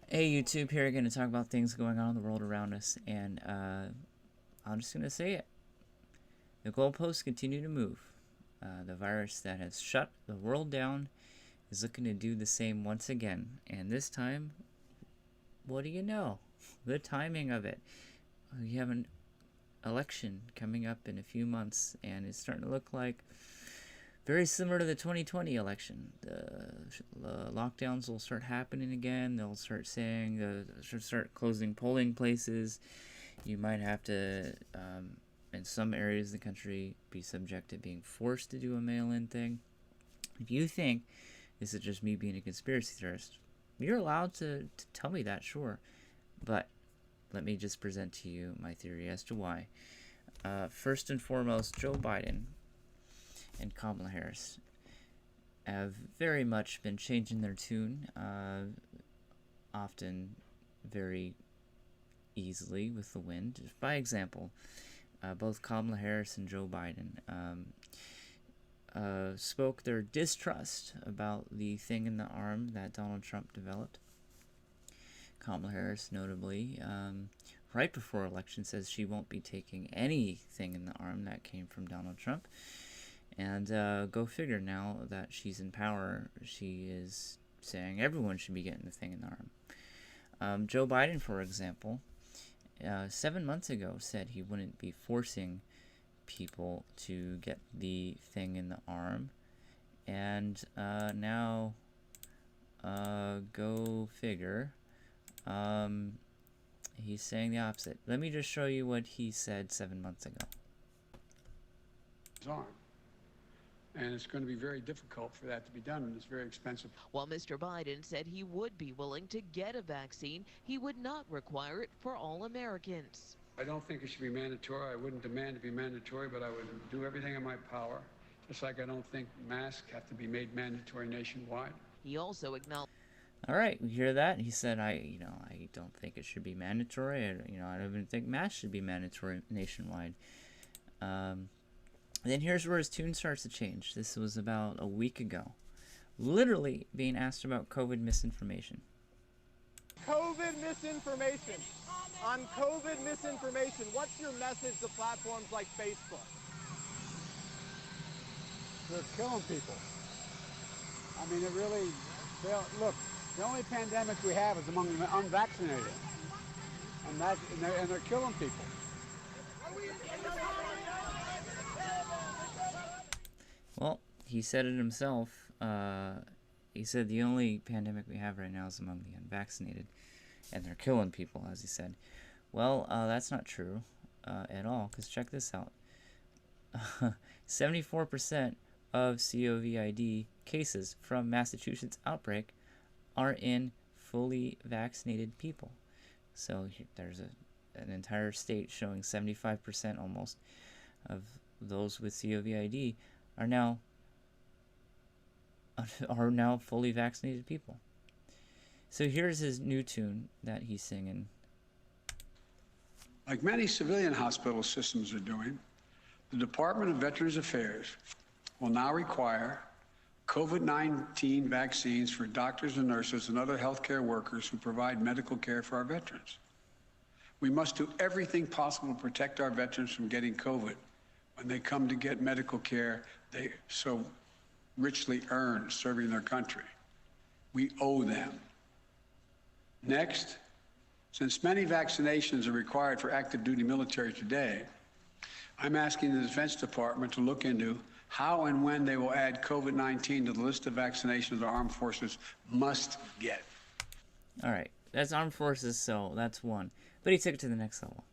Hey YouTube, here going to talk about things going on in the world around us, and I'm just going to say it. The goalposts continue to move. The virus that has shut the world down is looking to do the same once again, and this time, what do you know? The timing of it. We have an election coming up in a few months, and it's starting to look like very similar to the 2020 election. The lockdowns will start happening again. They'll start saying, they'll start closing polling places. You might have to, in some areas of the country, be subject to being forced to do a mail-in thing. If you think this is just me being a conspiracy theorist, you're allowed to tell me that, sure. But let me just present to you my theory as to why. First and foremost, Joe Biden and Kamala Harris have very much been changing their tune, often very easily with the wind. Just by example, both Kamala Harris and Joe Biden spoke their distrust about the thing in the arm that Donald Trump developed. Kamala Harris, notably, right before election, says she won't be taking anything in the arm that came from Donald Trump. And go figure, now that she's in power, she is saying everyone should be getting the thing in the arm. Joe Biden, for example, 7 months ago said he wouldn't be forcing people to get the thing in the arm. And now, go figure, he's saying the opposite. Let me just show you what he said 7 months ago. Arm. And it's going to be very difficult for that to be done, and it's very expensive. While Mr. Biden said he would be willing to get a vaccine, he would not require it for all Americans. I don't think it should be mandatory. I wouldn't demand to be mandatory, but I would do everything in my power, just like I don't think masks have to be made mandatory nationwide. He also acknowledged. All right, we hear that. He said, I don't think it should be mandatory. I don't even think masks should be mandatory nationwide. Then here's where his tune starts to change. This was about a week ago. Literally being asked about COVID misinformation. COVID misinformation. On COVID misinformation, what's your message to platforms like Facebook? They're killing people. I mean, it really, look, the only pandemic we have is among the unvaccinated. And they're killing people. Well, he said it himself. He said the only pandemic we have right now is among the unvaccinated, and they're killing people, as he said. Well, that's not true at all, because check this out. 74% of COVID cases from Massachusetts outbreak are in fully vaccinated people. So there's an entire state showing 75% almost of those with COVID are now fully vaccinated people. So here's his new tune that he's singing. Like many civilian hospital systems are doing, the Department of Veterans Affairs will now require COVID-19 vaccines for doctors and nurses and other healthcare workers who provide medical care for our veterans. We must do everything possible to protect our veterans from getting COVID when they come to get medical care they so richly earn serving their country. We owe them. Next, since many vaccinations are required for active duty military today, I'm asking the Defense Department to look into how and when they will add COVID-19 to the list of vaccinations the armed forces must get. All right, that's armed forces, so that's one. But he took it to the next level.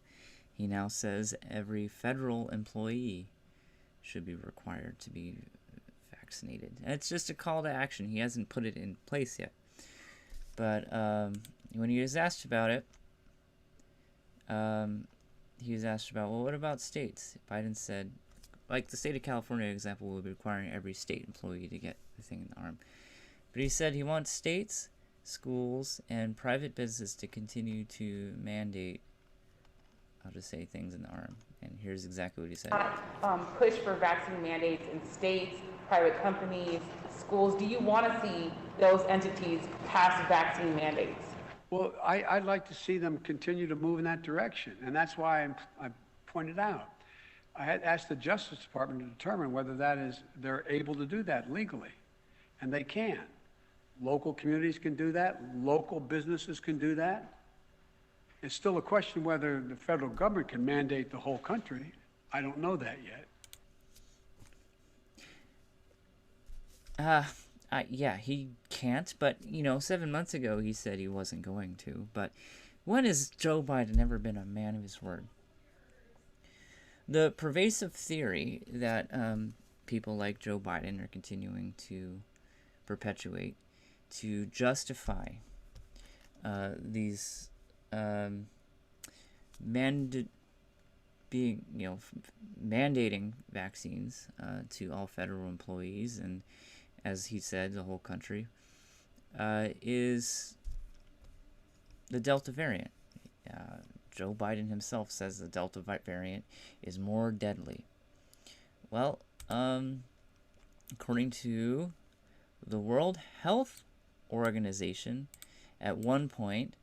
He now says every federal employee should be required to be vaccinated. And it's just a call to action. He hasn't put it in place yet. But when he was asked about it, he was asked about, well, what about states? Biden said, like the state of California example, will be requiring every state employee to get the thing in the arm. But he said he wants states, schools, and private businesses to continue to mandate, I'll just say, things in the arm. And here's exactly what he said. Push for vaccine mandates in states, private companies, schools. Do you want to see those entities pass vaccine mandates? Well, I'd like to see them continue to move in that direction, and that's why I pointed out. I had asked the Justice Department to determine whether they're able to do that legally, and they can. Local communities can do that. Local businesses can do that. It's still a question whether the federal government can mandate the whole country. I don't know that yet. Yeah, he can't, but, 7 months ago he said he wasn't going to. But when has Joe Biden ever been a man of his word? The pervasive theory that people like Joe Biden are continuing to perpetuate to justify these mandating vaccines to all federal employees and, as he said, the whole country, is the Delta variant. Joe Biden himself says the Delta variant is more deadly. Well, according to the World Health Organization, at one point,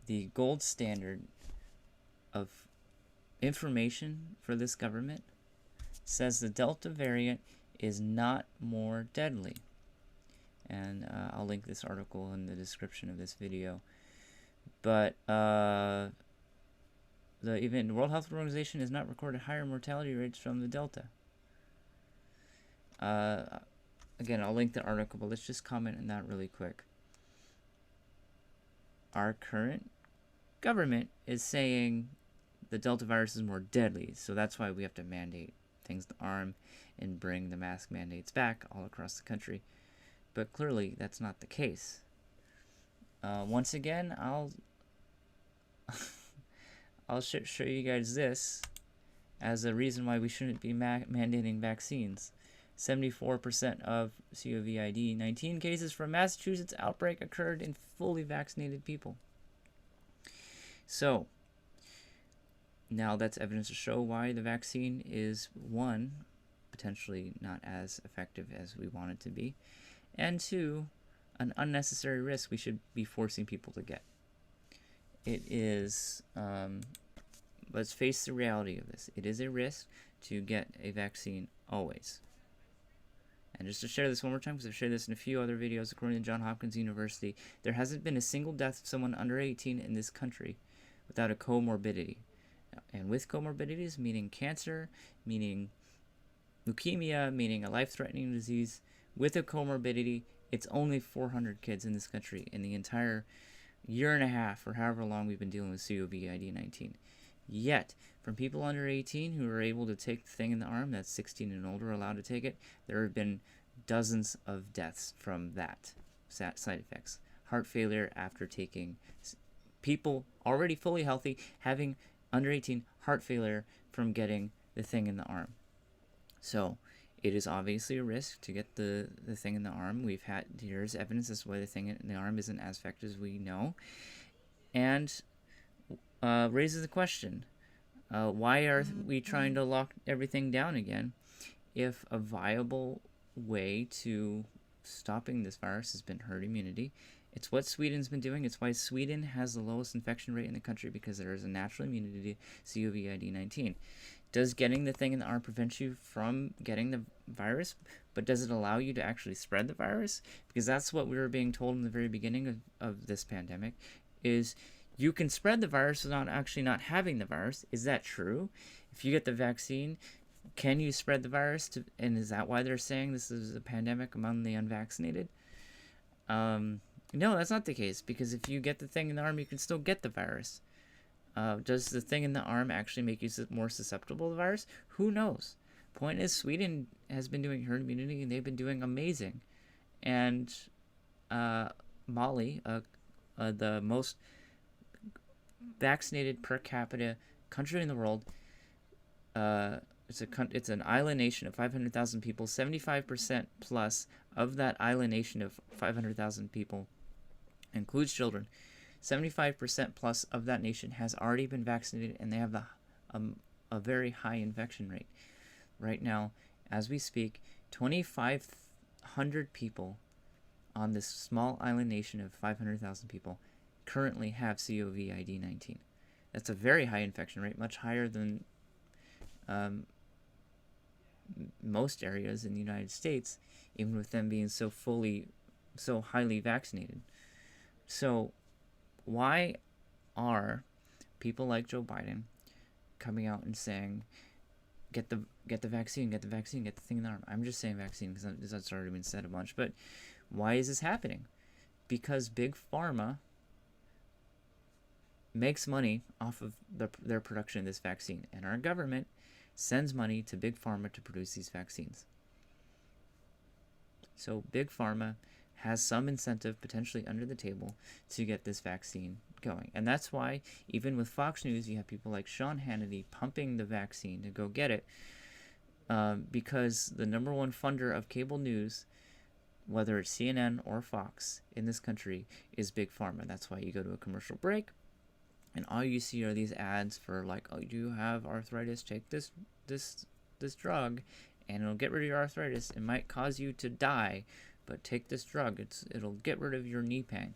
the gold standard of information for this government says the Delta variant is not more deadly. And I'll link this article in the description of this video. But the World Health Organization has not recorded higher mortality rates from the Delta. Again, I'll link the article, but let's just comment on that really quick. Our current government is saying the Delta virus is more deadly, so that's why we have to mandate things to arm and bring the mask mandates back all across the country. But clearly, that's not the case. Once again, I'll show you guys this as a reason why we shouldn't be mandating vaccines. 74% of COVID-19 cases from Massachusetts outbreak occurred in fully vaccinated people. So, now that's evidence to show why the vaccine is, one, potentially not as effective as we want it to be, and two, an unnecessary risk we should be forcing people to get. It is, let's face the reality of this. It is a risk to get a vaccine always. And just to share this one more time, because I've shared this in a few other videos, according to Johns Hopkins University, there hasn't been a single death of someone under 18 in this country without a comorbidity. And with comorbidities, meaning cancer, meaning leukemia, meaning a life-threatening disease, with a comorbidity, it's only 400 kids in this country in the entire year and a half, or however long we've been dealing with COVID-19. Yet, from people under 18 who are able to take the thing in the arm, that's 16 and older allowed to take it, there have been dozens of deaths from that side effects. Heart failure after taking, people already fully healthy having under 18 heart failure from getting the thing in the arm. So, it is obviously a risk to get the thing in the arm. Here's evidence as to why the thing in the arm isn't as effective as we know. And raises the question, why are we trying to lock everything down again if a viable way to stopping this virus has been herd immunity? It's what Sweden's been doing. It's why Sweden has the lowest infection rate in the country, because there is a natural immunity to COVID-19. Does getting the thing in the arm prevent you from getting the virus, but does it allow you to actually spread the virus? Because that's what we were being told in the very beginning of this pandemic, is you can spread the virus without actually not having the virus. Is that true? If you get the vaccine, can you spread the virus? And is that why they're saying this is a pandemic among the unvaccinated? No, that's not the case, because if you get the thing in the arm, you can still get the virus. Does the thing in the arm actually make you more susceptible to the virus? Who knows? Point is, Sweden has been doing herd immunity, and they've been doing amazing. And Mali, the most vaccinated per capita country in the world, it's an island nation of 500,000 people. 75% plus of that island nation of 500,000 people includes children. 75% plus of that nation has already been vaccinated, and they have a very high infection rate. Right now, as we speak, 2,500 people on this small island nation of 500,000 people currently have COVID-19. That's a very high infection rate, much higher than most areas in the United States, even with them being so highly vaccinated. So why are people like Joe Biden coming out and saying, get the vaccine, get the vaccine, get the thing in the arm? I'm just saying vaccine because that's already been said a bunch. But why is this happening? Because Big Pharma makes money off of their production of this vaccine, and our government sends money to Big Pharma to produce these vaccines. So Big Pharma has some incentive potentially under the table to get this vaccine going. And that's why even with Fox News, you have people like Sean Hannity pumping the vaccine to go get it, because the number one funder of cable news, whether it's CNN or Fox in this country, is Big Pharma. That's why you go to a commercial break and all you see are these ads for like, oh, you have arthritis, take this drug and it'll get rid of your arthritis. It might cause you to die, but take this drug. It'll get rid of your knee pain.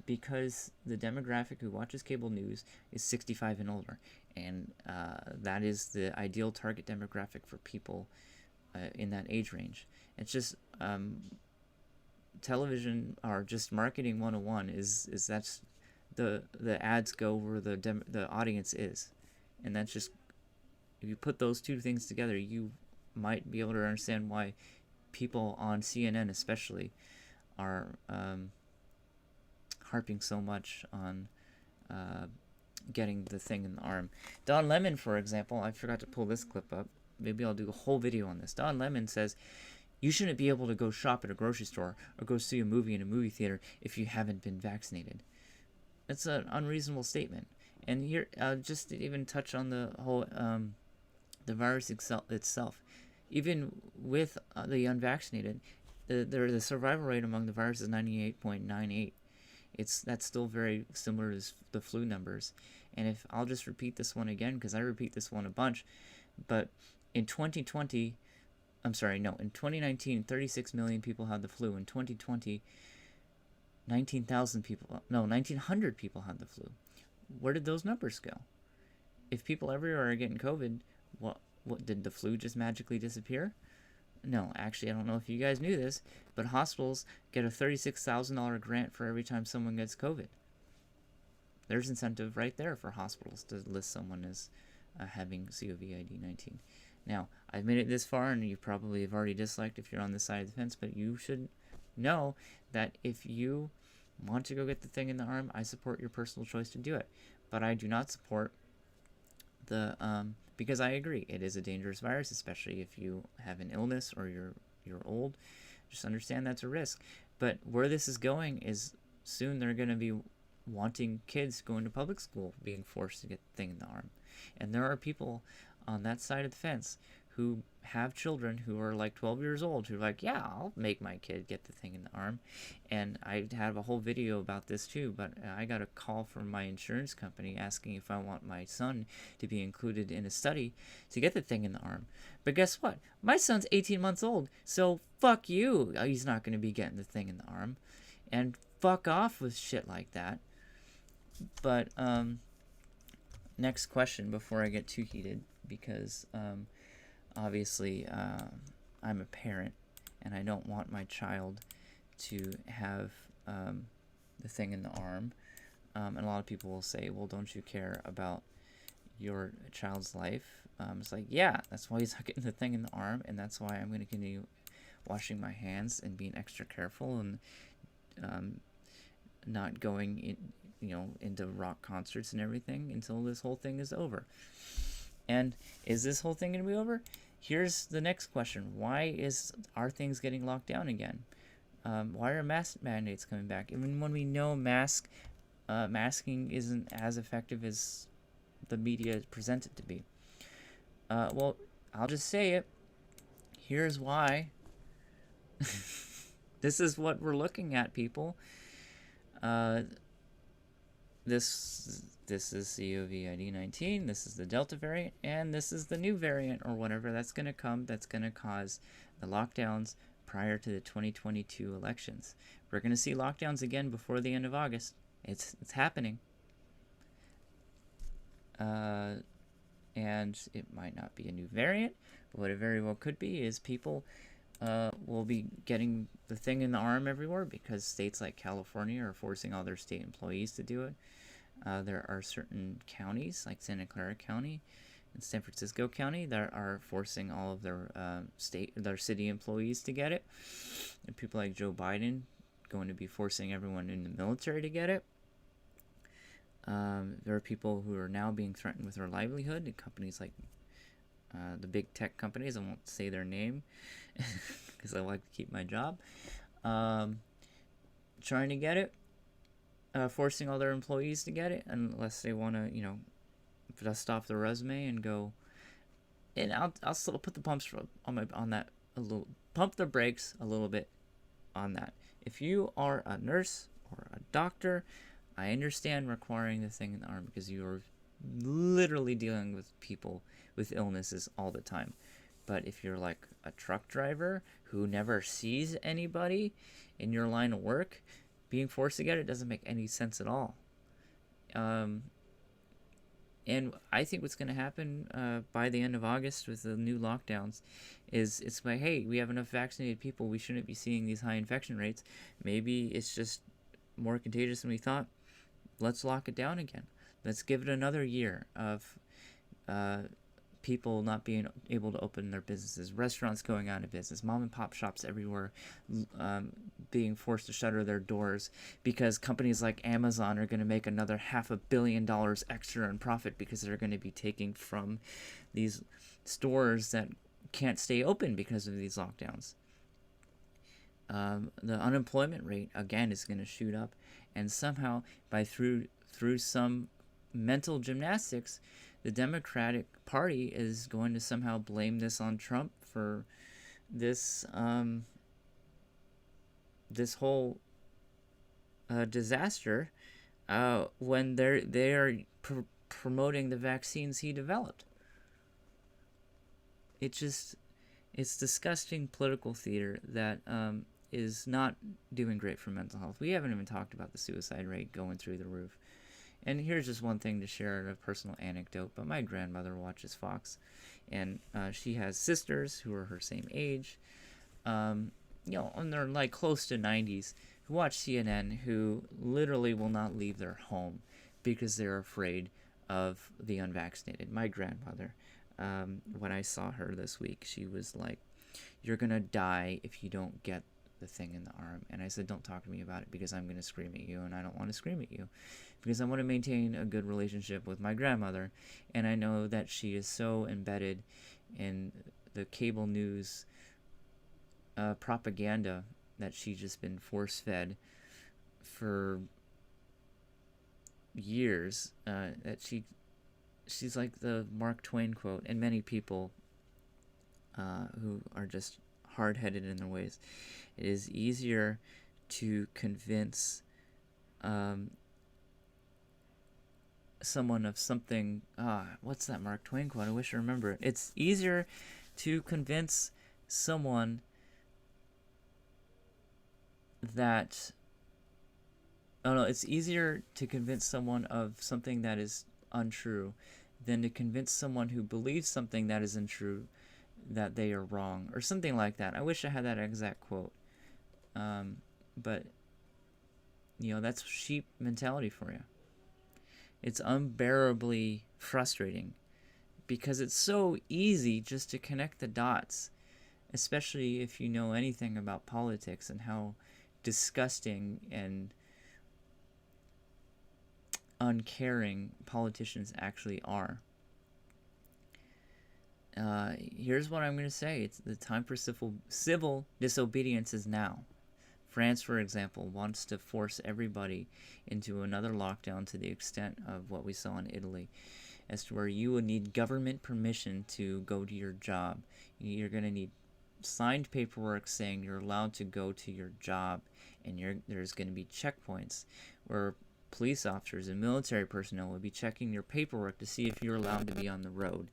Because the demographic who watches cable news is 65 and older, and that is the ideal target demographic for people in that age range. It's just television, or just marketing 101 is that's the ads go where the audience is, and that's just, if you put those two things together, you might be able to understand why people on CNN especially are harping so much on getting the thing in the arm. Don Lemon, for example, I forgot to pull this clip up. Maybe I'll do a whole video on this. Don Lemon says, you shouldn't be able to go shop at a grocery store or go see a movie in a movie theater if you haven't been vaccinated. It's an unreasonable statement. And here, just to even touch on the whole, the virus itself. Even with the unvaccinated, the survival rate among the virus is 98.98. That's still very similar to the flu numbers. And if I'll just repeat this one again, because I repeat this one a bunch, but in 2019, 36 million people had the flu. In 2020, 1,900 people had the flu. Where did those numbers go? If people everywhere are getting COVID, what did the flu just magically disappear? No, actually, I don't know if you guys knew this, but hospitals get a $36,000 grant for every time someone gets COVID. There's incentive right there for hospitals to list someone as having COVID-19. Now, I've made it this far, and you probably have already disliked if you're on this side of the fence, but you should know that if you want to go get the thing in the arm, I support your personal choice to do it. But I do not support because I agree, it is a dangerous virus, especially if you have an illness or you're old. Just understand that's a risk. But where this is going is soon they're going to be wanting kids going to public school being forced to get the thing in the arm. And there are people on that side of the fence who have children who are like 12 years old who are like, yeah, I'll make my kid get the thing in the arm. And I have a whole video about this too, but I got a call from my insurance company asking if I want my son to be included in a study to get the thing in the arm. But guess what? My son's 18 months old, so fuck you. He's not going to be getting the thing in the arm. And fuck off with shit like that. But next question before I get too heated, because obviously I'm a parent and I don't want my child to have the thing in the arm. And a lot of people will say, well, don't you care about your child's life? It's like, yeah, that's why he's not getting the thing in the arm, and that's why I'm going to continue washing my hands and being extra careful and not going in, into rock concerts and everything until this whole thing is over. And is this whole thing going to be over? Here's the next question. Why are things getting locked down again? Why are mask mandates coming back? Even when we know masking isn't as effective as the media presents it to be. Well, I'll just say it. Here's why. This is what we're looking at, people. This is COVID-19, this is the Delta variant, and this is the new variant or whatever that's going to come that's going to cause the lockdowns prior to the 2022 elections. We're going to see lockdowns again before the end of August. It's happening. And it might not be a new variant, but what it very well could be is people will be getting the thing in the arm everywhere because states like California are forcing all their state employees to do it. There are certain counties like Santa Clara County and San Francisco County that are forcing all of their city employees to get it. And people like Joe Biden going to be forcing everyone in the military to get it. There are people who are now being threatened with their livelihood. And companies like the big tech companies, I won't say their name because I like to keep my job, trying to get it, forcing all their employees to get it unless they want to, dust off their resume and go. And I'll still put the pumps on that a little, pump the brakes a little bit on that. If you are a nurse or a doctor, I understand requiring the thing in the arm because you are literally dealing with people with illnesses all the time. But if you're like a truck driver who never sees anybody in your line of work, being forced to get it doesn't make any sense at all. And I think what's going to happen by the end of August with the new lockdowns is it's like, hey, we have enough vaccinated people. We shouldn't be seeing these high infection rates. Maybe it's just more contagious than we thought. Let's lock it down again. Let's give it another year of people not being able to open their businesses, restaurants going out of business, mom and pop shops everywhere being forced to shutter their doors because companies like Amazon are going to make another $500 million extra in profit because they're going to be taking from these stores that can't stay open because of these lockdowns. The unemployment rate again is going to shoot up, and somehow through some mental gymnastics, the Democratic Party is going to somehow blame this on Trump for this this whole disaster when they are promoting the vaccines he developed. It's disgusting political theater that is not doing great for mental health. We haven't even talked about the suicide rate going through the roof. And here's just one thing to share, a personal anecdote, but my grandmother watches Fox, and she has sisters who are her same age, and they're like close to 90s, who watch CNN, who literally will not leave their home because they're afraid of the unvaccinated. My grandmother, when I saw her this week, she was like, "You're going to die if you don't get the thing in the arm." And I said, "Don't talk to me about it because I'm going to scream at you, and I don't want to scream at you because I want to maintain a good relationship with my grandmother." And I know that she is so embedded in the cable news propaganda that she's just been force-fed for years, that she's like the Mark Twain quote, and many people who are just hard-headed in their ways. It is easier to convince someone of something. What's that Mark Twain quote? I wish I remember it. It's easier to convince someone that. Oh no, it's easier to convince someone of something that is untrue than to convince someone who believes something that is untrue that they are wrong, or something like that. I wish I had that exact quote. But that's sheep mentality for you. It's unbearably frustrating because it's so easy just to connect the dots, especially if you know anything about politics and how disgusting and uncaring politicians actually are. Here's what I'm going to say. It's the time for civil disobedience is now. France, for example, wants to force everybody into another lockdown to the extent of what we saw in Italy, as to where you would need government permission to go to your job. You're going to need signed paperwork saying you're allowed to go to your job, and there's going to be checkpoints where police officers and military personnel will be checking your paperwork to see if you're allowed to be on the road.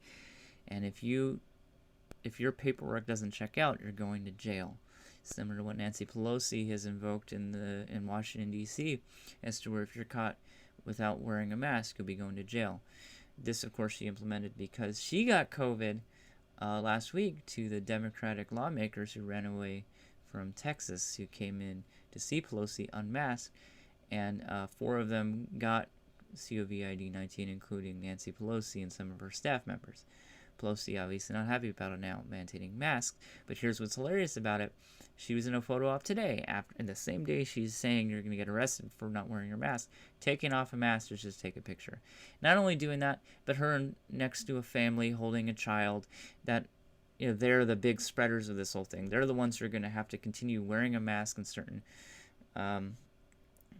And if your paperwork doesn't check out, you're going to jail. similar to what Nancy Pelosi has invoked in Washington, D.C., as to where if you're caught without wearing a mask, you'll be going to jail. This, of course, she implemented because she got COVID last week to the Democratic lawmakers who ran away from Texas, who came in to see Pelosi unmasked, and 4 of them got COVID-19, including Nancy Pelosi and some of her staff members. Pelosi obviously not happy about it now, mandating masks, but here's what's hilarious about it. She was in a photo op today, and the same day she's saying you're going to get arrested for not wearing your mask, taking off a mask to just take a picture. Not only doing that, but her next to a family holding a child that, you know, they're the big spreaders of this whole thing. They're the ones who are going to have to continue wearing a mask in certain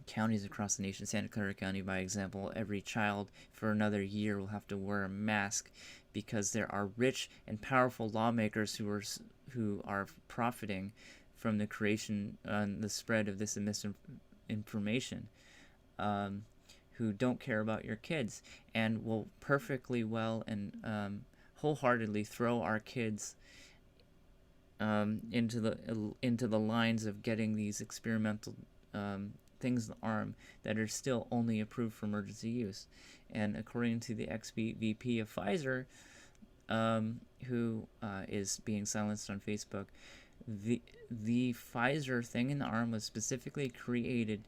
counties across the nation. Santa Clara County, by example, every child for another year will have to wear a mask because there are rich and powerful lawmakers who are profiting from the creation and the spread of this misinformation, who don't care about your kids and will perfectly well and wholeheartedly throw our kids into the lines of getting these experimental things in the arm that are still only approved for emergency use. And according to the ex-VP of Pfizer, who is being silenced on Facebook, the Pfizer thing in the arm was specifically created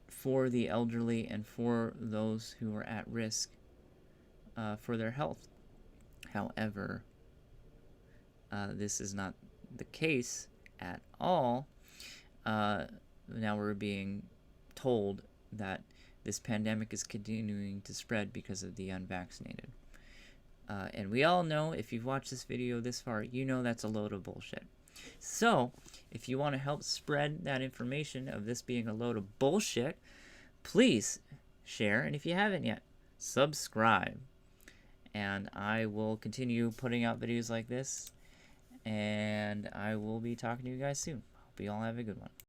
for the elderly and for those who are at risk for their health. However, this is not the case at all. Now we're being told that this pandemic is continuing to spread because of the unvaccinated. And we all know, if you've watched this video this far, you know that's a load of bullshit. So, if you want to help spread that information of this being a load of bullshit, please share, and if you haven't yet, subscribe. And I will continue putting out videos like this, and I will be talking to you guys soon. Hope you all have a good one.